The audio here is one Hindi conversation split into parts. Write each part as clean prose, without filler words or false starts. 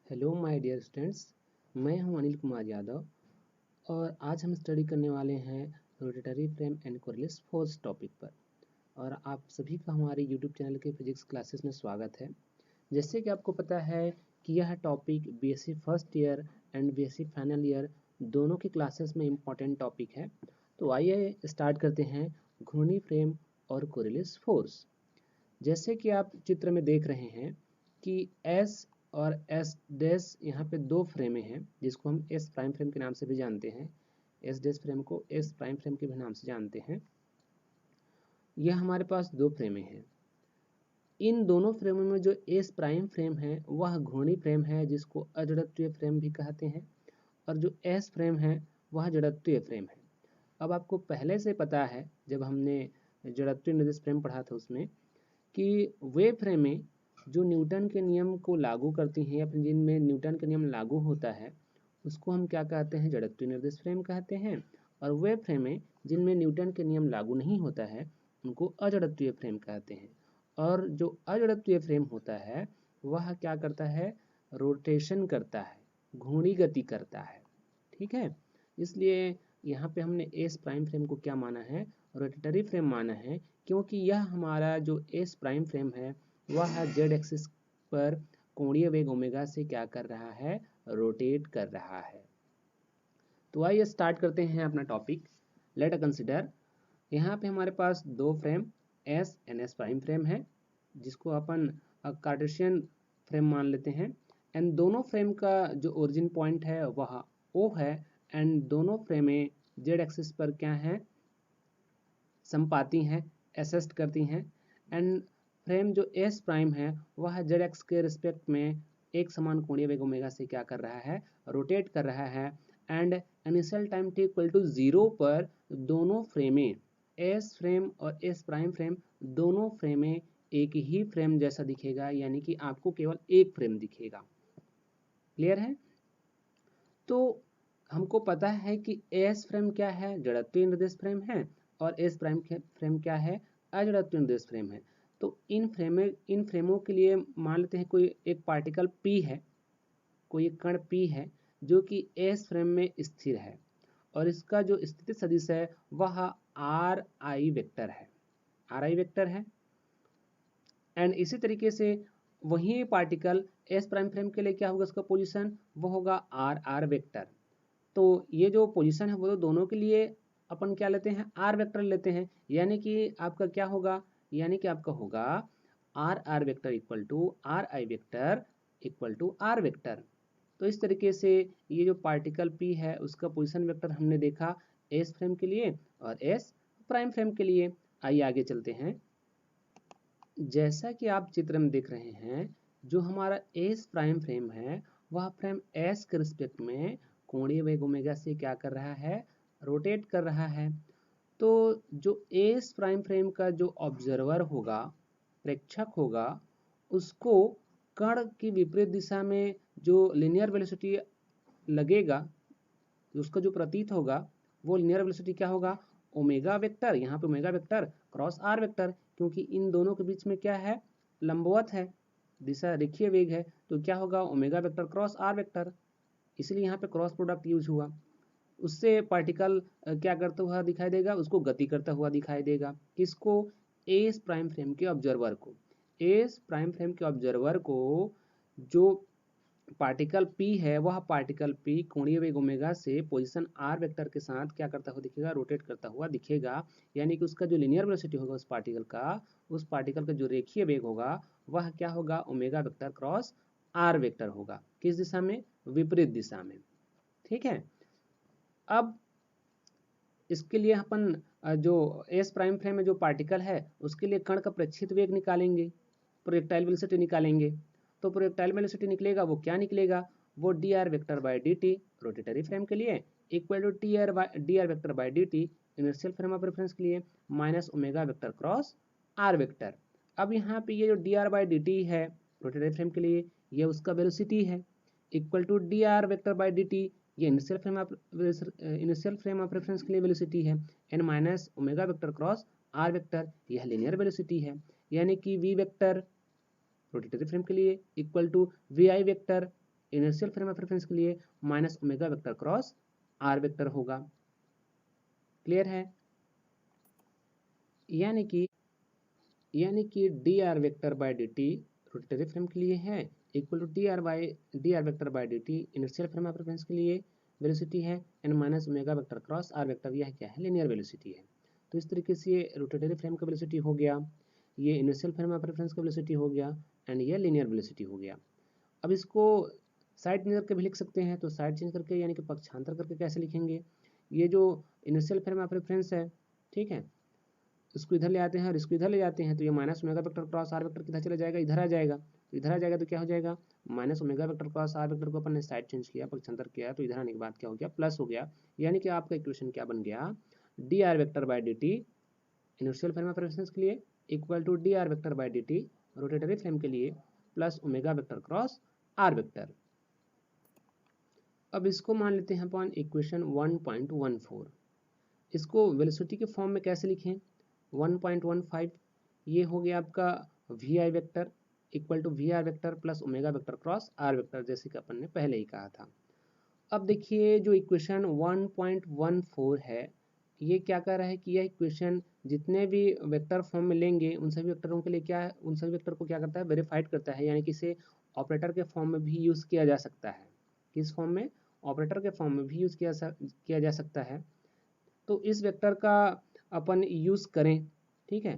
हेलो माय डियर स्टूडेंट्स, मैं हूं अनिल कुमार यादव और आज हम स्टडी करने वाले हैं rotatory frame and Coriolis force topic पर। और आप सभी का हमारे यूट्यूब चैनल के फिजिक्स क्लासेस में स्वागत है। जैसे कि आपको पता है कि यह topic BSc first year and BSc final year दोनों की क्लासेस में इम्पॉर्टेंट टॉपिक है। तो आइए स्टार्ट करते हैं घूर्णी फ्रेम और कोरिलेस फोर्स। जैसे कि आप चित्र में देख रहे हैं कि एस और एस डैश यहाँ पे दो फ्रेमें हैं जिसको हम एस प्राइम फ्रेम के नाम से भी जानते हैं। एस डैश फ्रेम को एस प्राइम फ्रेम के भी नाम से जानते हैं। यह हमारे पास दो फ्रेमें हैं। इन दोनों फ्रेमों में जो एस प्राइम फ्रेम है वह घूर्णी फ्रेम है जिसको अजड़त्वीय फ्रेम भी कहते हैं, और जो एस फ्रेम है वह जड़त्वीय फ्रेम है। अब आपको पहले से पता है, जब हमने जड़त्वीय निर्देश फ्रेम पढ़ा था उसमें, कि वे फ्रेमें जो न्यूटन के नियम को लागू करती हैं या फिर जिनमें न्यूटन का नियम लागू होता है उसको हम क्या कहते हैं, जड़त्वीय निर्देश फ्रेम कहते हैं। और वे फ्रेमें जिनमें न्यूटन के नियम लागू नहीं होता है उनको अजड़त्वीय फ्रेम कहते हैं। और जो अजड़त्वीय फ्रेम होता है वह क्या करता है, रोटेशन करता है, घूर्णी गति करता है। ठीक है, इसलिए यहाँ पे हमने एस प्राइम फ्रेम को क्या माना है, रोटेटरी फ्रेम माना है, क्योंकि यह हमारा जो एस प्राइम फ्रेम है वह जेड एक्सिस पर कोणीय वेग ओमेगा से क्या कर रहा है, रोटेट कर रहा है। तो आइए स्टार्ट करते हैं अपना टॉपिक। लेट अस कंसिडर, यहाँ पे हमारे पास दो frame S and S prime frame है जिसको अपन कार्टेशियन फ्रेम मान लेते हैं। एंड दोनों फ्रेम का जो ओरिजिन पॉइंट है वह ओ है, एंड दोनों फ्रेमें जेड एक्सिस पर क्या हैं, संपाती हैं, असिस्ट करती हैं। एंड फ्रेम जो एस प्राइम है वह जेड एक्स के रिस्पेक्ट में एक समान कोणीय वेग ओमेगा से क्या कर रहा है, रोटेट कर रहा है। And initial time t equal to 0 पर दोनों फ्रेमें, एस फ्रेम और एस प्राइम फ्रेम, दोनों फ्रेमें एक ही फ्रेम जैसा दिखेगा, यानी कि आपको केवल एक फ्रेम दिखेगा। क्लियर है? तो हमको पता है कि एस फ्रेम क्या है, जड़त्वीय निर्देश फ्रेम है, और एस प्राइम फ्रेम क्या है, अजड़त्वीय निर्देश फ्रेम है। तो इन फ्रेमों के लिए मान लेते हैं कोई एक पार्टिकल P है, कोई एक कण P है जो कि एस फ्रेम में स्थिर है, और इसका जो स्थिति सदिश है वह आर आई वेक्टर है, आर आई वेक्टर है। एंड इसी तरीके से वही पार्टिकल एस प्राइम फ्रेम के लिए क्या होगा, उसका पोजीशन वो होगा आर आर वेक्टर। तो ये जो पोजीशन है वो तो दोनों के लिए अपन क्या लेते हैं, आर वेक्टर लेते हैं। यानी कि आपका क्या होगा, यानी कि आपका होगा R R vector equal to R I vector equal to R vector. तो इस तरीके से ये जो पार्टिकल P है उसका पोजीशन वेक्टर हमने देखा एस फ्रेम के लिए और एस प्राइम फ्रेम के लिए। आइए आगे चलते हैं। जैसा कि आप चित्र में देख रहे हैं, जो हमारा एस प्राइम फ्रेम है वह फ्रेम एस के रिस्पेक्ट में कोणीय वेग ओमेगा से क्या कर रहा है, रोटेट कर रहा है। तो जो एस प्राइम फ्रेम का जो ऑब्जर्वर होगा, प्रेक्षक होगा, उसको कण की विपरीत दिशा में जो लिनियर वेलोसिटी लगेगा, उसका जो प्रतीत होगा वो लिनियर वेलोसिटी क्या होगा, ओमेगा वेक्टर, यहाँ पे omega vector cross are vector, क्योंकि इन दोनों के बीच में क्या है, लंबवत है, दिशा रेखीय वेग है, तो क्या होगा, omega vector cross are vector. इसलिए यहाँ पे क्रॉस प्रोडक्ट यूज हुआ। उससे पार्टिकल क्या करता हुआ दिखाई देगा, उसको गति करता हुआ दिखाई देगा। किसको, एस प्राइम फ्रेम के ऑब्जर्वर को। एस प्राइम फ्रेम के ऑब्जर्वर को जो पार्टिकल P है वह पार्टिकल P कोणीय वेग ओमेगा से पोजीशन r वेक्टर के साथ क्या करता हुआ दिखेगा, रोटेट करता हुआ दिखेगा। यानी कि उसका जो लिनियर वेलोसिटी होगा उस पार्टिकल का जो रेखीय वेग होगा वह क्या होगा, omega vector cross r vector होगा। किस दिशा में, विपरीत दिशा में। ठीक है, अब इसके लिए अपन जो एस प्राइम फ्रेम में जो पार्टिकल है उसके लिए कण का प्रेक्षित वेग निकालेंगे, प्रोजेक्टाइल वेलोसिटी निकालेंगे। तो प्रोजेक्टाइल वेलोसिटी निकलेगा, वो क्या निकलेगा, वो D R vector by D T rotatory frame के लिए equal to D R vector by D T inertial frame of reference के लिए minus omega vector cross are vector. अब यहाँ पे ये जो D R by D T है रोटेटरी फ्रेम के लिए, ये उसका वेलोसिटी है, equal to D R vector by D T, ये इनिशियल फ्रेम ऑफ रेफरेंस के लिए वेलोसिटी है, N minus omega vector cross are vector, यह लीनियर वेलोसिटी है। यानी कि वी वेक्टर रोटेटरी फ्रेम के लिए equal to V I vector initial frame of reference के लिए minus omega vector cross are vector होगा। क्लियर है? यानी कि D R vector by D T rotatory frame के लिए है equal to D R vector by D T initial frame of reference के लिए वेलोसिटी है, and minus omega vector cross are vector, यह क्या है? लीनियर वेलोसिटी है। तो इस तरीके से ये रोटेटरी फ्रेम का वेलोसिटी हो गया, ये इनिशियल फ्रेम ऑफ रेफरेंस का वेलोसिटी हो गया, एंड ये लीनियर वेलोसिटी हो गया। अब इसको साइड चेंज करके भी लिख सकते हैं, तो साइड चेंज करके यानी कि पक्षांतर करके कैसे लिखेंगे? ये जो इनिशियल फ्रेम ऑफ रेफरेंस है, ठीक है, इसको इधर ले आते हैं और इसको इधर ले जाते हैं, तो ये minus omega vector cross are vector किधर चला जाएगा? इधर आ जाएगा। तो इधर आ जाएगा तो क्या हो जाएगा? Minus omega vector cross are vector को अपन ने साइड चेंज किया, पक्षांतर किया, तो इधर आने के बाद क्या हो गया? प्लस हो गया। यानी कि आपका इक्वेशन क्या बन गया? D R vector by D T initial frame of reference के लिए equal to D R vector by D T rotatory frame के लिए plus omega vector cross are vector. अब इसको मान लेते हैं अपन इक्वेशन 1.14। इसको वेलोसिटी के फॉर्म में कैसे लिखें? 1.15 ये हो गया आपका V I vector equal to V are vector plus omega vector cross are vector, जैसे कि अपन ने पहले ही कहा था। अब देखिए जो इक्वेशन 1.14 है, ये क्या कर रहा है कि यह इक्वेशन जितने भी वेक्टर फॉर्म में लेंगे उन सभी वेक्टरों के लिए क्या है, उन सभी वेक्टर को क्या करता है? वेरीफाइड करता है, यानी कि इसे ऑपरेटर के फॉर्म में भी यूज़ किया जा सकता है। किस फॉर्म में? ऑपरेटर के फॉर्म में भी यूज़ किया जा सकता है। तो इस वेक्टर का अपन यूज़ करें, ठीक है,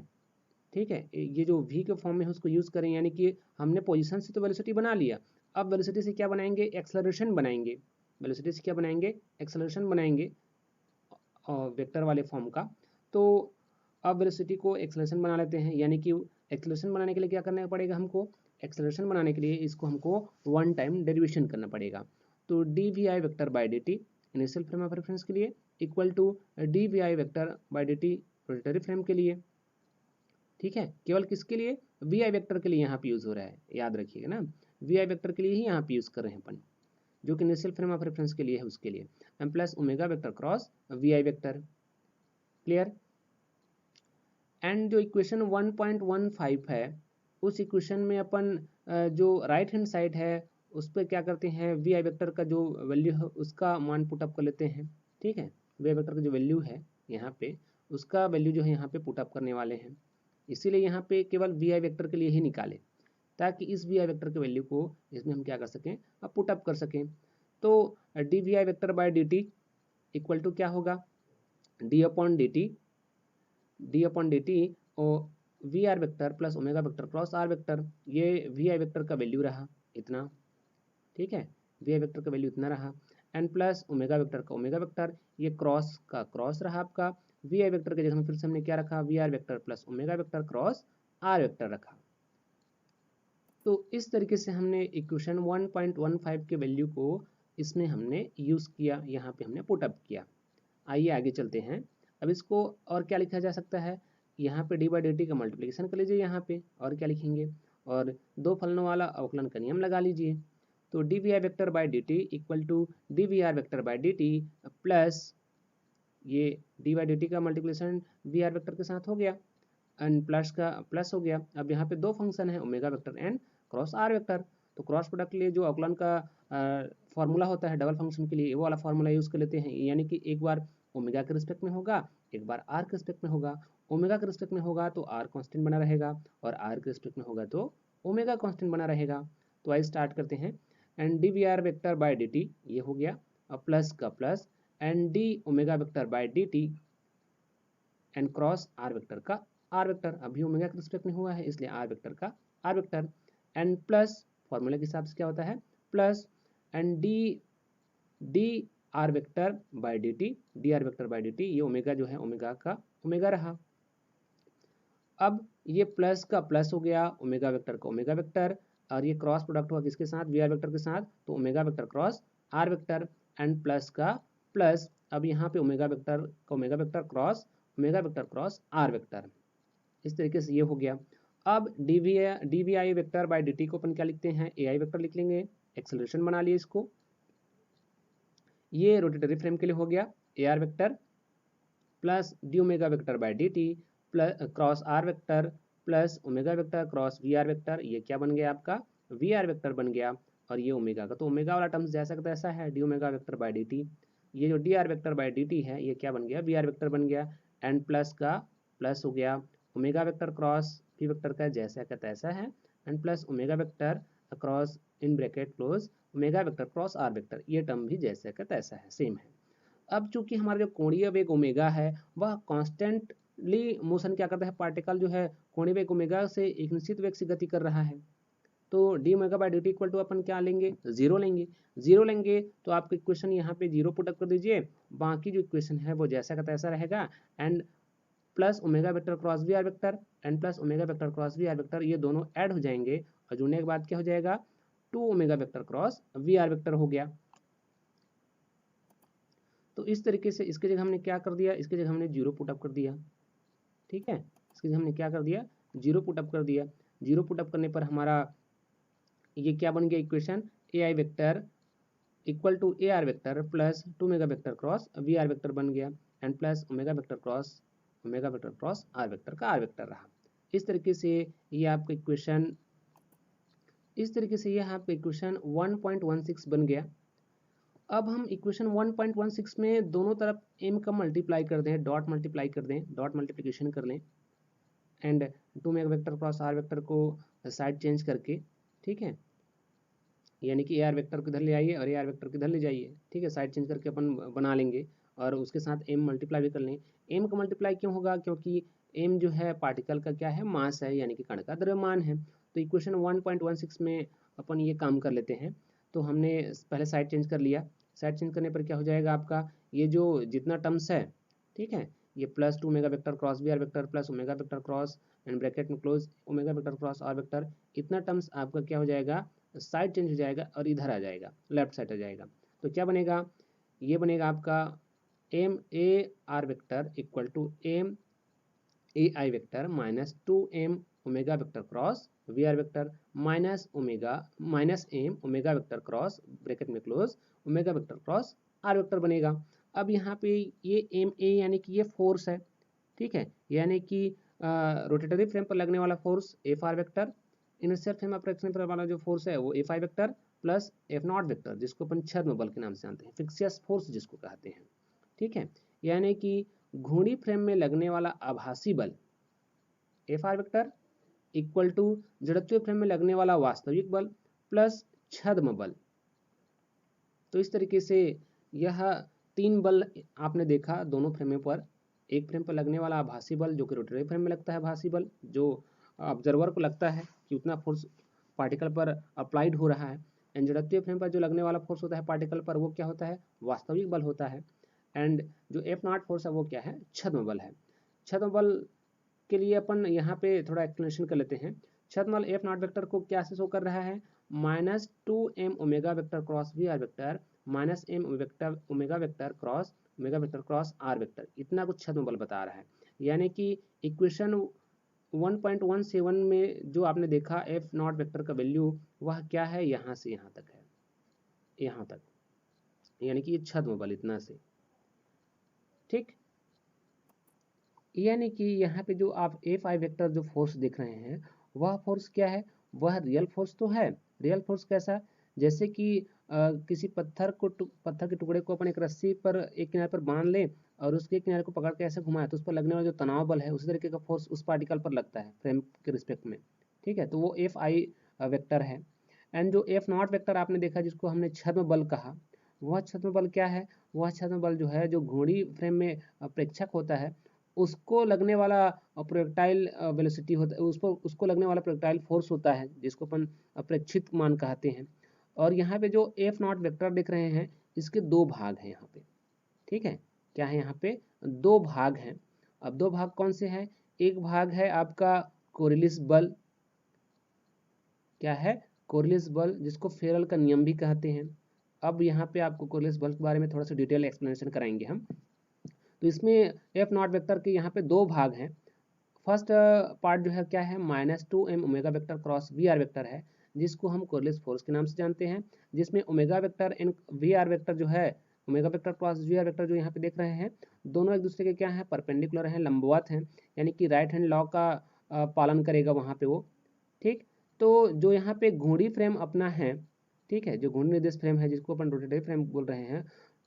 ठीक है, ये जो v के फॉर्म में है उसको यूज़ करें, यानी कि हमने पोजीशन से तो वेलोसिटी बना लिया, अब वेलोसिटी से क्या बनाएंगे? एक्सेलरेशन बनाएंगे। वेलोसिटी से क्या बनाएंगे? एक्सेलरेशन बनाएंगे वेक्टर वाले फॉर्म का। तो अब वेलोसिटी को एक्सेलरेशन बना लेते हैं, यानी कि एक्सेलरेशन बनाने के लिए क्या करना पड़ेगा हमको? एक्सेलरेशन बनाने के लिए इसको हमको वन टाइम डेरिवेशन करना पड़ेगा। तो D V I vector by D T initial frame of reference के लिए equal to D V I vector by D T rotatory frame के लिए, ठीक है, केवल किसके लिए? वी आई वेक्टर के लिए यहाँ पे यूज़ हो रहा है, याद रखिएगा ना, वी आई वेक्टर के लिए ही यहाँ पे यूज़ कर रहे हैं अपन, जो कि इनिशियल फ्रेम ऑफ रेफरेंस के लिए है उसके लिए, M plus omega vector cross V I vector. Clear? And जो इक्वेशन 1.15 है, उस इक्वेशन में अपन जो राइट हैंड साइड है उस पर क्या करते हैं? वी आई वेक्टर का जो वैल्यू है उसका मान पुट अप कर लेते हैं, ठीक है, वी आई वेक्टर का जो वैल्यू है यहाँ पे, उसका वैल्यू जो है यहाँ पे पुट अप करने वाले हैं। इसीलिए यहाँ पे केवल वी आई वेक्टर के लिए ही निकाले, ताकि इस वी आई वेक्टर के वैल्यू को इसमें हम क्या कर सकें? अब पुट अप कर सकें। तो D V I vector by D T equal to क्या होगा? डी अपॉन डी टी और V are vector plus omega vector cross are vector, ये वी आई वेक्टर का वैल्यू रहा इतना, ठीक है, वी आई वेक्टर का वैल्यू इतना रहा, एन प्लस ओमेगा वेक्टर का ओमेगा वेक्टर, ये क्रॉस का क्रॉस रहा आपका, वी आई वेक्टर के जगह में फिर से हमने क्या रखा? V are vector plus omega vector cross are vector रखा। तो इस तरीके से हमने इक्वेशन 1.15 के वैल्यू को इसमें हमने यूज़ किया, यहाँ पे हमने पुट अप किया। आइए आगे चलते हैं। अब इसको और क्या लिखा जा सकता है? यहाँ पे डी बाई डी टी का मल्टीप्लिकेशन कर लीजिए यहाँ पे, और क्या लिखेंगे? और दो फलनों वाला अवकलन का नियम लगा लीजिए। तो D V I vector by D T equal to D V are vector by D T plus ये डी बाई डी टी का मल्टीप्लिकेशन वी आर वेक्टर के साथ हो गया, एन प्लस का प्लस हो गया। अब यहाँ पे दो फंक्शन है, omega vector and cross are vector, तो क्रॉस प्रोडक्ट के लिए जो अवकलन का फॉर्मूला होता है डबल फंक्शन के लिए, वो वाला फॉर्मूला यूज़ कर लेते हैं, यानी कि एक बार ओमेगा के रिस्पेक्ट में होगा, एक बार आर के रिस्पेक्ट में होगा। ओमेगा के रिस्पेक्ट में होगा तो आर कांस्टेंट बना रहेगा, और आर के रिस्पेक्ट में होगा तो ओमेगा कांस्टेंट बना रहेगा। तो आइए स्टार्ट करते हैं। And D V are vector by D T ये हो गया, अब प्लस का plus, and D omega vector by D T and cross are vector का आर वेक्टर, अभी ओमेगा के रिस्पेक्ट में हुआ है इसलिए आर वेक्टर का R vector, and plus formula के हिसाब से क्या होता है? Plus and D R vector by D T, D R vector by D T, ये ओमेगा जो है ओमेगा का ओमेगा रहा। अब ये प्लस का प्लस हो गया, ओमेगा वेक्टर का ओमेगा वेक्टर, और ये क्रॉस प्रोडक्ट हुआ किसके साथ? वी आर वेक्टर के साथ, तो omega vector cross are vector, and plus का प्लस, अब यहाँ पे ओमेगा वेक्टर का omega vector cross omega vector cross are vector, इस तरीके से ये हो गया। अब D V I vector by D T को अपन क्या लिखते हैं? ए आई वेक्टर लिख लेंगे, एक्सेलरेशन बना लिए इसको। ये रोटेटरी फ्रेम के लिए हो गया A are vector plus D omega vector by D T plus cross are vector plus omega vector cross we are vector, ये क्या बन गया आपका? वी आर वेक्टर बन गया, और ये ओमेगा का, तो ओमेगा वाला टर्म्स जैसा का तैसा है, D omega vector by D T. ये जो D R vector by D T है ये क्या बन गया, वी आर वेक्टर बन गया, एंड प्लस का प्लस हो गया, omega vector cross V vector का जैसा का तैसा है, and plus omega vector across in bracket close omega vector cross are vector, ये टर्म भी जैसा का तैसा है, सेम है। अब चूंकि हमारा जो कोणीय वेग ओमेगा है वह कॉन्स्टेंटली मोशन क्या करता है, पार्टिकल जो है कोणीय वेग ओमेगा से एक निश्चित वेग से गति कर रहा है, तो d omega by D T equal to अपन क्या लेंगे, जीरो लेंगे। जीरो लेंगे तो आपका इक्वेशन यहाँ पे जीरो पुटअप कर दीजिए, बाकी जो इक्वेशन है वो जैसा का तैसा रहेगा, and plus omega vector cross we are vector and plus omega vector cross we are vector, ये दोनों ऐड हो जाएंगे और जुड़ने के बाद क्या हो जाएगा, two omega vector cross we are vector हो गया। तो इस तरीके से इसके जगह हमने क्या कर दिया, इसके जगह हमने जीरो पुटअप कर दिया, ठीक है, इसके जगह हमने क्या कर दिया, जीरो पुटअप कर दिया। जीरो पुटअप करने पर हमारा ये क्या बन गया equation, A I vector equal to A are vector plus two omega vector cross we are vector बन गया, and plus omega vector cross are vector का आर वेक्टर रहा। इस तरीके से ये आपका इक्वेशन, इस तरीके से ये आपका इक्वेशन 1.16 बन गया। अब हम इक्वेशन 1.16 में दोनों तरफ m का मल्टीप्लाई कर दें, डॉट मल्टीप्लाई कर दें, डॉट मल्टीप्लिकेशन कर लें, and two omega vector cross are vector को साइड चेंज करके, ठीक है, यानी कि ए आर वेक्टर को इधर ले आइए और ए आर वेक्टर को इधर ले जाइए, ठीक है, साइड चेंज करके अपन बना लेंगे, और उसके साथ m मल्टीप्लाई भी कर लें। m का मल्टीप्लाई क्यों होगा, क्योंकि m जो है पार्टिकल का क्या है, मास है, यानी कि कण का द्रव्यमान है। तो इक्वेशन 1.16 में अपन ये काम कर लेते हैं। तो हमने पहले साइड चेंज कर लिया, साइड चेंज करने पर क्या हो जाएगा आपका, ये जो जितना टर्म्स है, ठीक है, ये plus two omega vector cross we are vector plus omega vector cross and bracket में close omega vector cross are vector, इतना टर्म्स आपका क्या हो जाएगा, साइड चेंज हो जाएगा और इधर आ जाएगा, लेफ्ट साइड आ जाएगा। तो क्या बनेगा, ये बनेगा आपका m a are vector equal to m a I vector minus two M omega vector cross we are vector minus M omega vector cross bracket में close omega vector cross are vector बनेगा। अब यहाँ पे ये एम ए यानी कि ये फोर्स है, ठीक है, यानी कि रोटेटरी फ्रेम पर लगने वाला force F r vector, inertial frame of fraction पर वाला जो फोर्स है वो F I vector plus F not vector, जिसको अपन छद्म बल के नाम से जानते हैं, फिक्सियस फोर्स जिसको कहते हैं, ठीक है, यानी कि घूर्णी फ्रेम में लगने वाला आभासी बल f r vector equal to जड़त्वीय फ्रेम में लगने वाला वास्तविक बल प्लस छद्म बल। तो इस तरीके से यह तीन बल आपने देखा दोनों फ्रेमों पर, एक फ्रेम पर लगने वाला आभासी बल जो कि रोटरी फ्रेम में लगता है, आभासी बल जो ऑब्जर्वर को लगता है कि उतना फोर्स पार्टिकल पर अप्लाइड हो रहा है, एंड जड़त्वीय फ्रेम पर जो लगने वाला फोर्स होता है पार्टिकल पर वो क्या होता है, वास्तविक बल होता है, एंड जो एफ नॉट फोर्स है वो क्या है, छद्म बल है। छद्म बल के लिए अपन यहाँ पे थोड़ा एक्सप्लेनेशन कर लेते हैं। छद्म बल एफ नॉट वेक्टर को क्या से शो कर रहा है, minus two M omega vector cross we are vector minus M omega vector cross are vector, इतना कुछ छद्म बल बता रहा है। यानी कि इक्वेशन 1.17 में जो आपने देखा एफ नॉट वेक्टर का वैल्यू वह क्या है, यहाँ से यहाँ तक है, यहाँ तक, यानी कि ये छद्म बल इतना से, ठीक, यानी कि यहाँ पे जो आप एफ आई वेक्टर जो फोर्स देख रहे हैं वह फोर्स क्या है, वह रियल फोर्स तो है। रियल फोर्स कैसा, जैसे कि किसी पत्थर के टुकड़े को अपन एक रस्सी पर एक किनारे पर बांध लें और उसके किनारे को पकड़ के ऐसे घुमाए तो उस पर लगने वाला जो तनाव बल है उसी तरीके का फोर्स उस पार्टिकल पर लगता है फ्रेम के रिस्पेक्ट में, ठीक है, तो वो एफ आई वेक्टर है। एंड जो एफ नॉट वेक्टर आपने देखा जिसको हमने छद्म बल कहा, वह छद्म बल क्या है, वह छद्म बल जो है जो घूर्णी फ्रेम में प्रेक्षक होता है उसको लगने वाला प्रोजेक्टाइल वेलोसिटी होता है, उसको लगने वाला प्रोजेक्टाइल फोर्स होता है जिसको अपन अपेक्षित मान कहते हैं। और यहाँ पे जो एफ नॉट वेक्टर देख रहे हैं इसके दो भाग हैं यहाँ पे, ठीक है, क्या है यहाँ पे दो भाग हैं। अब दो भाग कौन से हैं, एक भाग है आपका कोरिलिस बल, क्या है, कोरिलिस बल जिसको फेरल का नियम भी कहते हैं। अब यहाँ पे आपको कोरिलिस बल के बारे में थोड़ा सा डिटेल एक्सप्लेनेशन कराएंगे हम। तो इसमें एफ नॉट वेक्टर के यहाँ पे दो भाग हैं। फर्स्ट पार्ट जो है क्या है, minus two M omega vector cross we are vector है जिसको हम कोरिलिस फोर्स के नाम से जानते हैं, जिसमें omega vector and V are vector जो है, omega vector cross we are vector जो यहाँ पे देख रहे हैं दोनों एक दूसरे के क्या है, परपेंडिकुलर हैं, लंबवत हैं, यानी कि राइट हैंड लॉ का पालन करेगा वहाँ पे वो, ठीक। तो जो यहाँ पे घूर्णी फ्रेम अपना है ठीक है, जो घूर्णी निर्देश फ्रेम है जिसको अपन रोटेटरी फ्रेम बोल रहे हैं,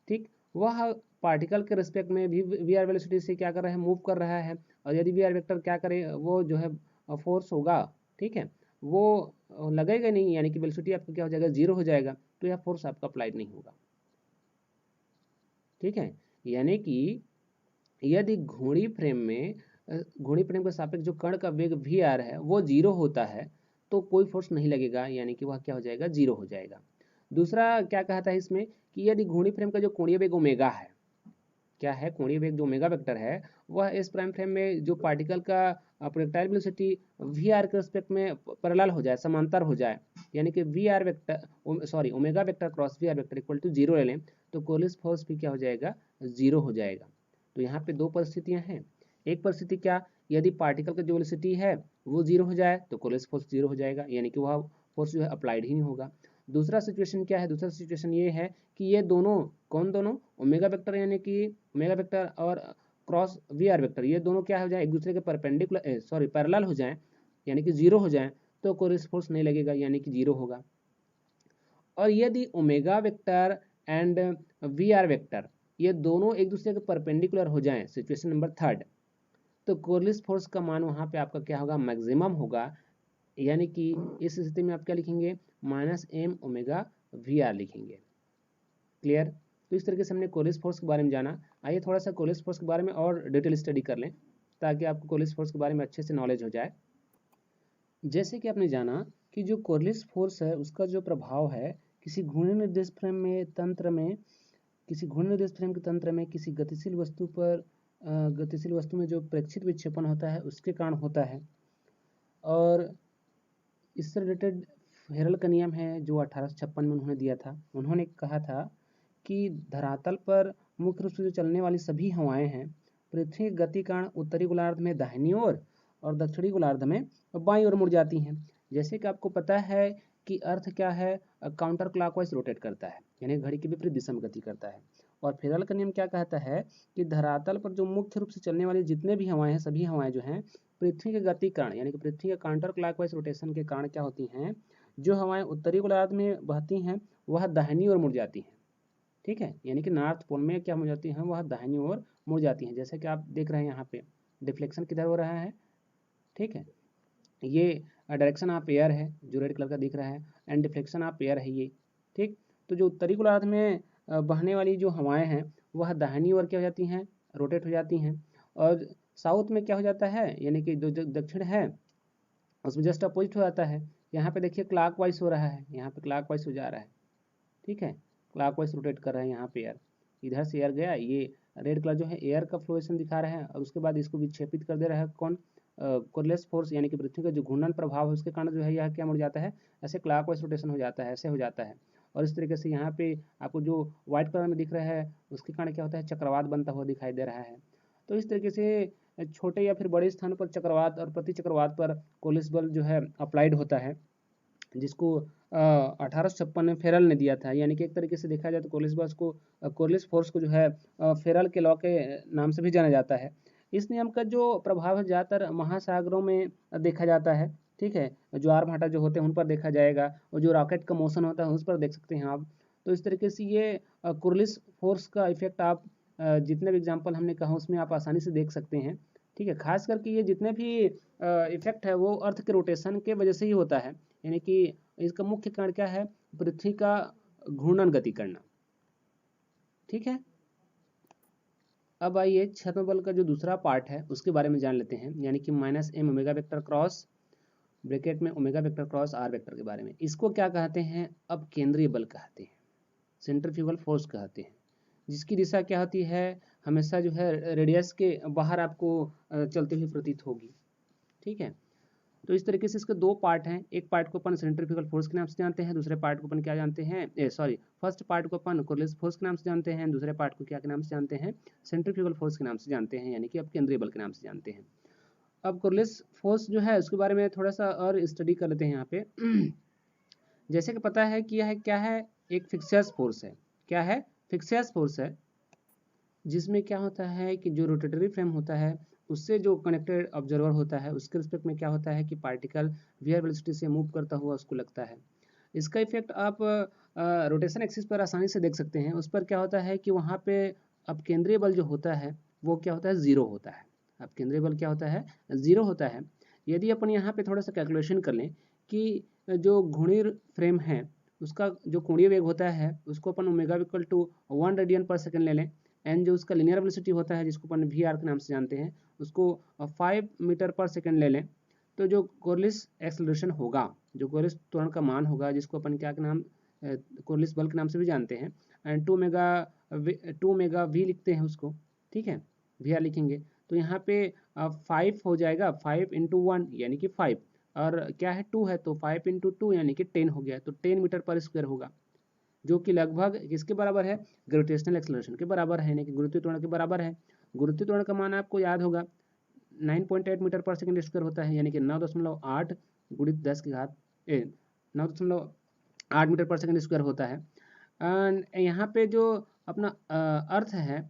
ठीक, वह पार्टिकल के रिस्पेक्ट में भी वी आर वेलोसिटी से क्या कर रहा है, मूव कर रहा है। और यदि वी आर वेक्टर क्या करे, वो जो है फोर्स होगा, ठीक है, वो लगेगा नहीं, यानी कि वेलोसिटी आपका क्या हो जाएगा, जीरो हो जाएगा, तो यह फोर्स आपका अप्लाइड नहीं होगा। ठीक है, यानी कि यदि घूर्णी फ्रेम के सापेक्ष जो कण का वेग वी आर है वो जीरो होता है तो कोई फोर्स नहीं लगेगा, यानी कि वह क्या हो जाएगा, जीरो हो जाएगा। दूसरा क्या कहता है इसमें कि यदि घूर्णी फ्रेम का जो कोणीय वेग ओमेगा है, क्या है, कोणीय वेग जो ओमेगा वेक्टर है, वह इस प्राइम फ्रेम में जो पार्टिकल का प्रोजेक्टाइल वेलोसिटी वी आर के रिस्पेक्ट में पैरेलल हो जाए, समांतर हो जाए, यानी कि V are vector sorry omega vector cross we are vector equal to zero ले लें, तो कोलिस फोर्स भी क्या हो जाएगा, जीरो हो जाएगा। तो यहाँ पे दो परिस्थितियाँ हैं। एक परिस्थिति क्या, यदि पार्टिकल का जो वेलोसिटी है वो जीरो हो जाए तो कोलिस फोर्स जीरो हो जाएगा, यानी कि वह फोर्स जो है अप्लाइड ही नहीं होगा। दूसरा सिचुएशन क्या है, दूसरा सिचुएशन ये है कि ये दोनों, कौन दोनों, ओमेगा वेक्टर यानी कि ओमेगा वेक्टर और क्रॉस वी आर वेक्टर, ये दोनों क्या हो जाए, एक दूसरे के परपेंडिकुलर सॉरी पैरेलल हो जाएं, यानी कि जीरो हो जाएं, तो कोलिस फोर्स नहीं लगेगा, यानी कि जीरो होगा। और यदि omega vector and V are vector ये दोनों एक दूसरे के परपेंडिकुलर हो जाएं, सिचुएशन नंबर थर्ड, तो कोलिस फोर्स का मान वहाँ पे आपका क्या होगा, मैक्सिमम होगा, यानी कि इस स्थिति में आप क्या लिखेंगे, minus M omega V R लिखेंगे। क्लियर। तो इस तरीके से हमने कोलिस फोर्स के बारे में जाना। आइए थोड़ा सा कोलिस फोर्स के बारे में और डिटेल स्टडी कर लें ताकि आपको कोलिस फोर्स के बारे में अच्छे से नॉलेज हो जाए। जैसे कि आपने जाना कि जो कोलिस फोर्स है उसका जो प्रभाव है किसी घूर्णी निर्देश फ्रेम में तंत्र में, किसी घूर्णी निर्देश फ्रेम के तंत्र में किसी गतिशील वस्तु पर गतिशील वस्तु में जो प्रेक्षित विक्षेपण होता है उसके कारण होता है। और इससे रिलेटेड हेरल का नियम है जो 1856 में उन्होंने दिया था। उन्होंने कहा था कि धरातल पर मुख्य रूप से जो चलने वाली सभी हवाएं हैं पृथ्वी के गति कारण उत्तरी गोलार्ध में दाहिनी ओर और दक्षिणी गोलार्ध में बाईं ओर मुड़ जाती हैं। जैसे कि आपको पता है कि अर्थ क्या है, काउंटर क्लॉकवाइज रोटेट करता है, यानी घड़ी के विपरीत दिशा में गति करता है। और फेरल का नियम क्या कहता है कि धरातल पर जो मुख्य रूप से चलने वाली जितने भी हवाएं हैं, सभी हवाएं जो हैं पृथ्वी के गति कारण, यानी कि पृथ्वी के काउंटर क्लॉकवाइज रोटेशन के कारण क्या होती हैं, जो हवाएं उत्तरी गोलार्ध में बहती हैं वह दाहिनी ओर मुड़ जाती हैं। ठीक है, यानी कि नॉर्थ पोल में क्या हो जाती हैं, वह दाहिनी ओर मुड़ जाती हैं। जैसे कि आप देख रहे हैं यहाँ पे डिफ्लेक्शन किधर हो रहा है, ठीक है, ये डायरेक्शन ऑफ एयर है जो रेड कलर का दिख रहा है, एंड डिफ्लेक्शन ऑफ एयर है ये। ठीक, तो जो उत्तरी गोलार्ध में बहने वाली जो हवाएं हैं वह दाहिनी ओर क्या हो जाती हैं, रोटेट हो जाती हैं। और साउथ में क्या हो जाता है, यानी कि जो दक्षिण है उसमें जस्ट अपोजिट हो जाता है। यहाँ पे देखिए क्लॉक वाइज हो रहा है, यहाँ पे क्लॉक वाइज हो जा रहा है, ठीक है, क्लॉक वाइज रोटेट कर रहा है। यहाँ पे एयर, इधर से एयर गया, ये रेड कलर जो है एयर का फ्लोएशन दिखा रहा है, और उसके बाद इसको विक्षेपित कर दे रहा है कौन, कोरलेस फोर्स, यानी कि पृथ्वी का जो घूर्णन प्रभाव है उसके कारण जो है यह क्या मुड़ जाता है, ऐसे क्लॉक वाइज रोटेशन हो जाता है, ऐसे हो जाता है। और इस तरीके से यहाँ पे आपको जो व्हाइट कलर में दिख रहा है उसके कारण क्या होता है, चक्रवात बनता हुआ दिखाई दे रहा है। तो इस तरीके से छोटे या फिर बड़े स्थानों पर चक्रवात और प्रति चक्रवात पर कोलिस बल जो है अप्लाइड होता है, जिसको 1856 में फेरल ने दिया था। यानी कि एक तरीके से देखा जाए तो कोलिस फोर्स को जो है फेरल के लॉ के नाम से भी जाना जाता है। इस नियम का जो प्रभाव है ज़्यादातर महासागरों में देखा जाता है, ठीक है, ज्वार भाटा जो होते हैं उन पर देखा जाएगा, और जो रॉकेट का मोशन होता है उस पर देख सकते हैं आप। तो इस तरीके से ये कोलिस फोर्स का इफेक्ट आप जितने भी एग्जाम्पल हमने कहा उसमें आप आसानी से देख सकते हैं। ठीक है, खास करके ये जितने भी इफेक्ट है वो अर्थ के रोटेशन के वजह से ही होता है, यानी कि इसका मुख्य कारण क्या है, पृथ्वी का घूर्णन गति करना। ठीक है, अब आइए छद्म बल का जो दूसरा पार्ट है उसके बारे में जान लेते हैं, यानी कि minus M omega vector cross bracket में omega vector cross are vector के बारे में। इसको क्या कहते हैं, अब केंद्रीय बल कहते हैं, सेंट्रीफ्यूगल फोर्स कहते हैं, जिसकी दिशा क्या होती है, हमेशा जो है रेडियस के बाहर आपको चलती हुई प्रतीत होगी। ठीक है, तो इस तरीके से इसके दो पार्ट हैं, एक पार्ट को अपन सेंट्रीफ्यूगल फोर्स के नाम से जानते हैं, दूसरे पार्ट को अपन क्या जानते हैं, फर्स्ट पार्ट को अपन कोलिस फोर्स के नाम से जानते हैं, दूसरे पार्ट को क्या के नाम से जानते हैं, सेंट्रीफ्यूगल फोर्स के नाम से जानते हैं, यानी कि अब केंद्रीय बल के नाम से जानते हैं। अब कोलिस फोर्स जो है उसके बारे में थोड़ा सा और स्टडी कर लेते हैं यहाँ पे। जैसे कि पता है कि यह क्या है, एक फिक्सियस फोर्स है। क्या है, फिक्सियस फोर्स है, जिसमें क्या होता है कि जो रोटेटरी फ्रेम होता है उससे जो कनेक्टेड ऑब्जर्वर होता है उसके रिस्पेक्ट में क्या होता है कि पार्टिकल वी आर वेलोसिटी से मूव करता हुआ उसको लगता है। इसका इफेक्ट आप रोटेशन एक्सिस पर आसानी से देख सकते हैं। उस पर क्या होता है कि वहाँ पे अब केंद्रीय बल जो होता है वो क्या होता है, ज़ीरो होता है। अब केंद्रीय बल क्या होता है, ज़ीरो होता है। यदि अपन यहाँ पे थोड़ा सा कैलकुलेशन कर लें कि जो घूर्णी फ्रेम है उसका जो कोणीय वेग होता है उसको अपन omega equal to 1 radian per second ले लें, एंड जो उसका लीनियर वेलोसिटी होता है जिसको अपन वी आर के नाम से जानते हैं उसको 5 मीटर पर सेकंड ले लें, तो जो कोरलिस एक्सेलरेशन होगा, जो कोरलिस त्वरण का मान होगा जिसको अपन क्या के नाम कोरलिस बल के नाम से भी जानते हैं, एंड 2 मेगा वी लिखते हैं उसको, ठीक है, वी आर लिखेंगे। तो यहाँ पे 5 हो जाएगा, 5 इंटू 1 यानी कि 5, और क्या है 2 है तो 5 इंटू 2 यानी कि 10 हो गया, तो 10 मीटर पर स्क्वायर होगा, जो कि लगभग किसके बराबर है, ग्रेविटेशनल एक्सेलरेशन के बराबर है, यानी कि गुरुत्वीय त्वरण के बराबर है। गुरुत्वीय त्वरण का मान आपको याद होगा 9.8 मीटर पर सेकंड स्क्वायर होता है, यानी कि 9.8 गुणित 10 की घात 9.8 मीटर पर सेकंड स्क्वायर होता है। यहाँ पे जो अपना अर्थ है,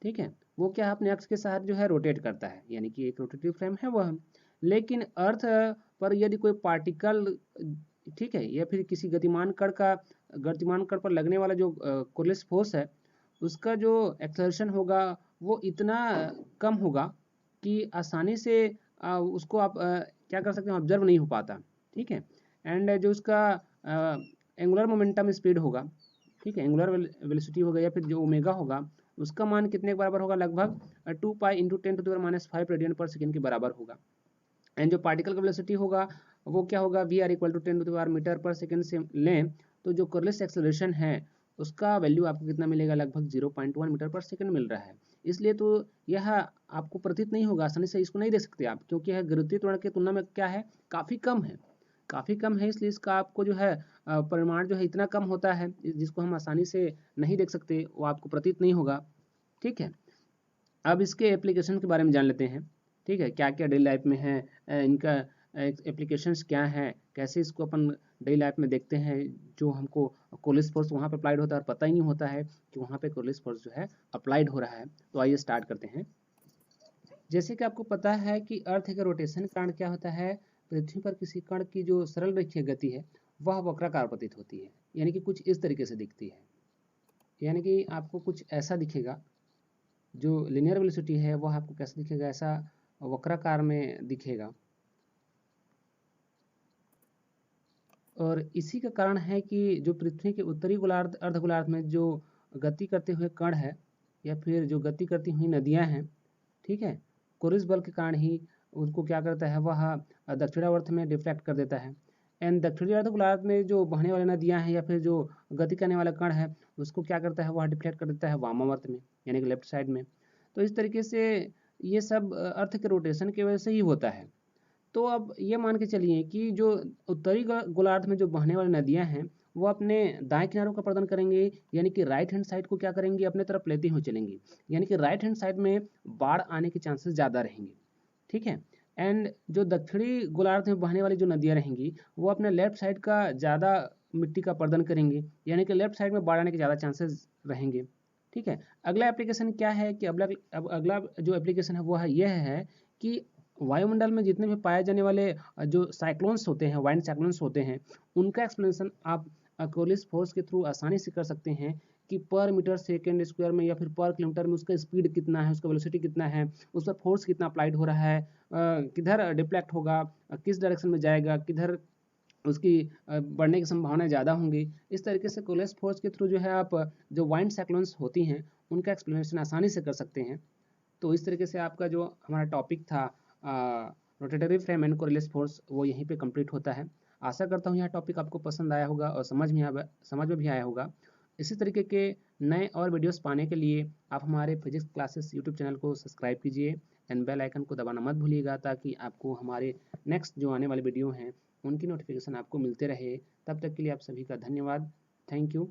ठीक है, वो क्या अपने अक्ष के साथ जो है रोटेट करता है, यानी कि एक रोटेटिव फ्रेम है वह। लेकिन अर्थ पर यदि कोई पार्टिकल, ठीक है, या फिर किसी गतिमान कण पर लगने वाला जो कोरलिस फोर्स है उसका जो एक्सेलरेशन होगा वो इतना कम होगा कि आसानी से उसको आप क्या कर सकते हैं, ऑब्जर्व नहीं हो पाता, ठीक है। एंड जो उसका एंगुलर मोमेंटम स्पीड होगा, ठीक है, एंगुलर वेलोसिटी होगा या फिर जो ओमेगा होगा उसका मान कितने के बराबर होगा, लगभग 2 पाई इंटू 10⁻⁵ रेडियन पर सेकेंड के बराबर होगा। एंड जो पार्टिकल का वेलोसिटी होगा वो क्या होगा, V R equal to 10⁻⁻ metre per second से लें तो जो कोरलिस एक्सेलरेशन है उसका वैल्यू आपको कितना मिलेगा, लगभग 0.1 मीटर पर सेकेंड मिल रहा है। इसलिए तो यह आपको प्रतीत नहीं होगा, आसानी से इसको नहीं देख सकते आप, क्योंकि यह गुरुत्वीय त्वरण की तुलना में क्या है, काफ़ी कम है, काफ़ी कम है। इसलिए इसका आपको जो है परिमाण जो है इतना कम होता है जिसको हम आसानी से नहीं देख सकते, वो आपको प्रतीत नहीं होगा, ठीक है। अब इसके एप्लीकेशन के बारे में जान लेते हैं, ठीक है, क्या क्या डेली लाइफ में है, इनका एप्लीकेशंस क्या हैं, कैसे इसको अपन डेली लाइफ में देखते हैं। जो हमको कोरलिस फोर्स वहाँ पे अप्लाइड होता है और पता ही नहीं होता है कि वहाँ पे कोरलिस फोर्स जो है अप्लाइड हो रहा है। तो आइए स्टार्ट करते हैं। जैसे कि आपको पता है कि अर्थ का रोटेशन के कारण क्या होता है, पृथ्वी पर किसी कण की जो सरल रेखीय गति है वह वक्राकार प्रतीत होती है, यानी कि कुछ इस तरीके से दिखती है, यानी कि आपको कुछ ऐसा दिखेगा। जो लिनियर वेलोसिटी है वह आपको कैसे दिखेगा, ऐसा वक्राकार में दिखेगा। और इसी का कारण है कि जो पृथ्वी के उत्तरी गोलार्ध अर्धगोलार्ध में जो गति करते हुए कण है या फिर जो गति करती हुई नदियां हैं, ठीक है, कोरिस बल के कारण ही उनको क्या करता है, वह दक्षिणावर्त में डिफ्लेक्ट कर देता है। एंड दक्षिणी अर्धगोलार्ध में जो बहने वाली नदियां हैं या फिर जो गति करने वाला कण है उसको क्या करता है, वह डिफ्लेक्ट कर देता है वामावर्त में, यानी कि लेफ्ट साइड में। तो इस तरीके से ये सब अर्थ के रोटेशन की वजह से ही होता है। तो अब ये मान के चलिए कि जो उत्तरी गोलार्ध में जो बहने वाली नदियां हैं वो अपने दाएं किनारों का प्रदान करेंगे, यानी कि राइट हैंड साइड को क्या करेंगे, अपने तरफ लेते हुए चलेंगे, यानी कि राइट हैंड साइड में बाढ़ आने के चांसेस ज़्यादा रहेंगे, ठीक है। एंड जो दक्षिणी गोलार्ध में बहने वाली जो नदियां रहेंगी वो अपने लेफ्ट साइड का ज़्यादा मिट्टी का प्रदान करेंगे, यानी कि लेफ्ट साइड में बाढ़ आने के ज़्यादा चांसेस रहेंगे, ठीक है। अगला एप्लीकेशन क्या है कि अगला जो एप्लीकेशन है वो है यह है कि वायुमंडल में जितने भी पाए जाने वाले जो साइक्लोन्स होते हैं, वाइंड साइक्लोन्स होते हैं, उनका एक्सप्लेनेशन आप कोरलिस फोर्स के थ्रू आसानी से कर सकते हैं कि पर मीटर सेकेंड स्क्वायर में या फिर पर किलोमीटर में उसका स्पीड कितना है, उसका वेलोसिटी कितना है, उस पर फोर्स कितना अप्लाइड हो रहा है, किधर डिफ्लेक्ट होगा, किस डायरेक्शन में जाएगा, किधर उसकी बढ़ने की संभावना ज़्यादा होंगी। इस तरीके से कोरलिस फोर्स के थ्रू जो है आप जो वाइंड साइक्लोन्स होती हैं उनका एक्सप्लेनेशन आसानी से कर सकते हैं। तो इस तरीके से आपका जो हमारा टॉपिक था रोटेटरी फ्रेम एंड कोरलिस फोर्स वो यहीं पे कंप्लीट होता है। आशा करता हूँ यह टॉपिक आपको पसंद आया होगा और समझ में भी आया होगा। इसी तरीके के नए और वीडियोस पाने के लिए आप हमारे फिजिक्स क्लासेस यूट्यूब चैनल को सब्सक्राइब कीजिए एंड बेल आइकन को दबाना मत भूलिएगा, ताकि आपको हमारे नेक्स्ट जो आने वाले वीडियो हैं उनकी नोटिफिकेशन आपको मिलते रहे। तब तक के लिए आप सभी का धन्यवाद। Thank you.